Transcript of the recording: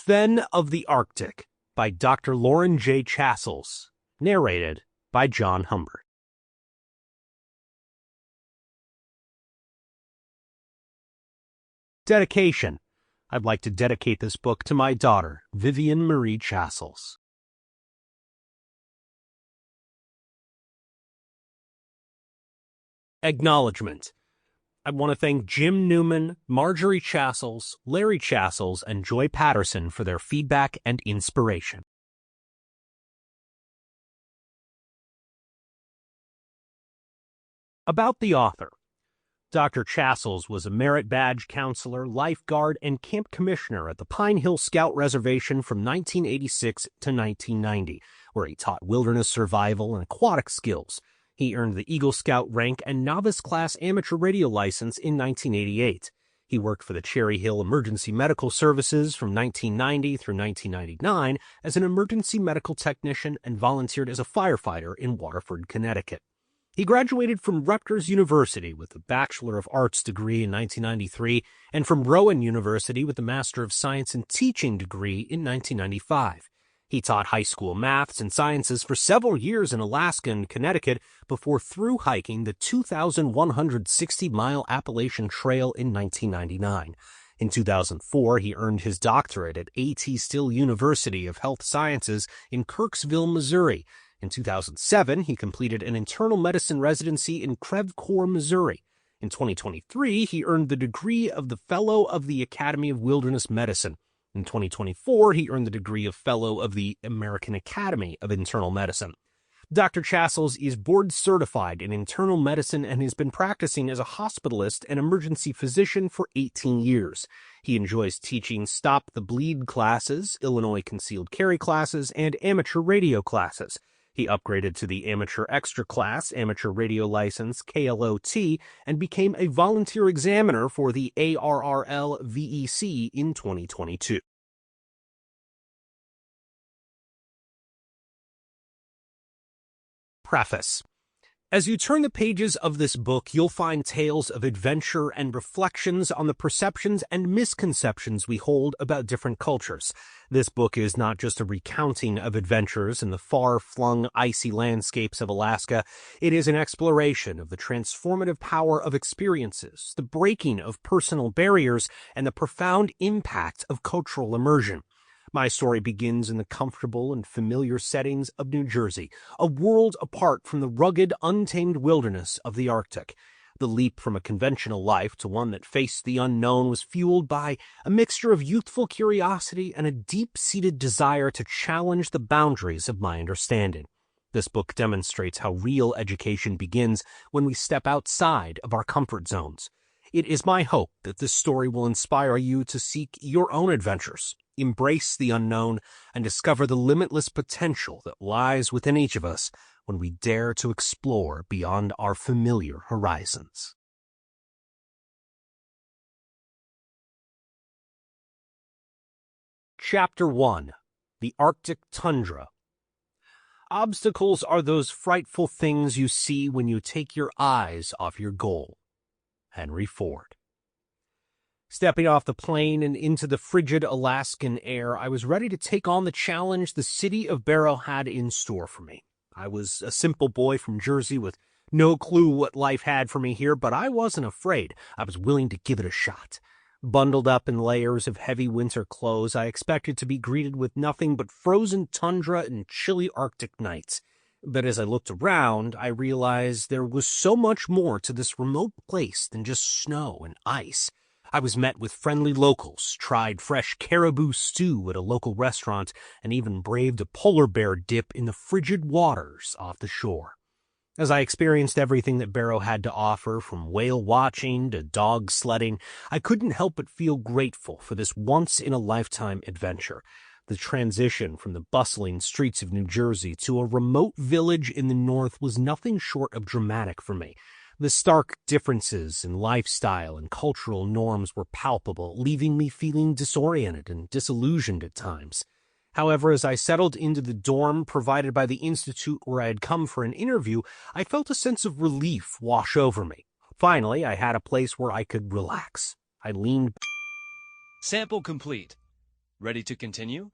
Sven of the Arctic by Dr. Loren Jay Chassels. Narrated by John Humbert. Dedication. I'd like to dedicate this book to my daughter, Vivian Marie Chassels. Acknowledgement. I want to thank Jim Newman, Marjorie Chassels, Larry Chassels, and Joy Patterson for their feedback and inspiration. About the author. Dr. Chassels was a merit badge counselor, lifeguard, and camp commissioner at the Pine Hill Scout Reservation from 1986 to 1990, where he taught wilderness survival and aquatic skills. He earned the Eagle Scout rank and novice class amateur radio license in 1988. He worked for the Cherry Hill Emergency Medical Services from 1990 through 1999 as an emergency medical technician and volunteered as a firefighter in Waterford, Connecticut. He graduated from Rutgers University with a Bachelor of Arts degree in 1993 and from Rowan University with a Master of Science in Teaching degree in 1995. He taught high school maths and sciences for several years in Alaska and Connecticut before through hiking the 2,160-mile Appalachian Trail in 1999. In 2004, he earned his doctorate at A.T. Still University of Health Sciences in Kirksville, Missouri. In 2007, he completed an internal medicine residency in Creve Coeur, Missouri. In 2023, he earned the degree of the Fellow of the Academy of Wilderness Medicine. In 2024, he earned the degree of Fellow of the American Academy of Internal Medicine. Dr. Chassels is board certified in internal medicine and has been practicing as a hospitalist and emergency physician for 18 years. He enjoys teaching Stop the Bleed classes, Illinois concealed carry classes, and amateur radio classes. He upgraded to the Amateur Extra Class Amateur Radio License, KLOT, and became a volunteer examiner for the ARRL VEC in 2022. Preface. As you turn the pages of this book, you'll find tales of adventure and reflections on the perceptions and misconceptions we hold about different cultures. This book is not just a recounting of adventures in the far-flung icy landscapes of Alaska. It is an exploration of the transformative power of experiences, the breaking of personal barriers, and the profound impact of cultural immersion. My story begins in the comfortable and familiar settings of New Jersey, a world apart from the rugged, untamed wilderness of the Arctic. The leap from a conventional life to one that faced the unknown was fueled by a mixture of youthful curiosity and a deep-seated desire to challenge the boundaries of my understanding. This book demonstrates how real education begins when we step outside of our comfort zones. It is my hope that this story will inspire you to seek your own adventures, embrace the unknown, and discover the limitless potential that lies within each of us when we dare to explore beyond our familiar horizons. Chapter 1. The Arctic Tundra. Obstacles are those frightful things you see when you take your eyes off your goal. Henry Ford. Stepping off the plane and into the frigid Alaskan air, I was ready to take on the challenge the city of Barrow had in store for me. I was a simple boy from Jersey with no clue what life had for me here, but I wasn't afraid. I was willing to give it a shot. Bundled up in layers of heavy winter clothes, I expected to be greeted with nothing but frozen tundra and chilly Arctic nights. But as I looked around, I realized there was so much more to this remote place than just snow and ice. I was met with friendly locals, tried fresh caribou stew at a local restaurant, and even braved a polar bear dip in the frigid waters off the shore. As I experienced everything that Barrow had to offer, from whale watching to dog sledding, I couldn't help but feel grateful for this once-in-a-lifetime adventure. The transition from the bustling streets of New Jersey to a remote village in the north was nothing short of dramatic for me. The stark differences in lifestyle and cultural norms were palpable, leaving me feeling disoriented and disillusioned at times. However, as I settled into the dorm provided by the institute where I had come for an interview, I felt a sense of relief wash over me. Finally, I had a place where I could relax. I leaned. Sample complete. Ready to continue?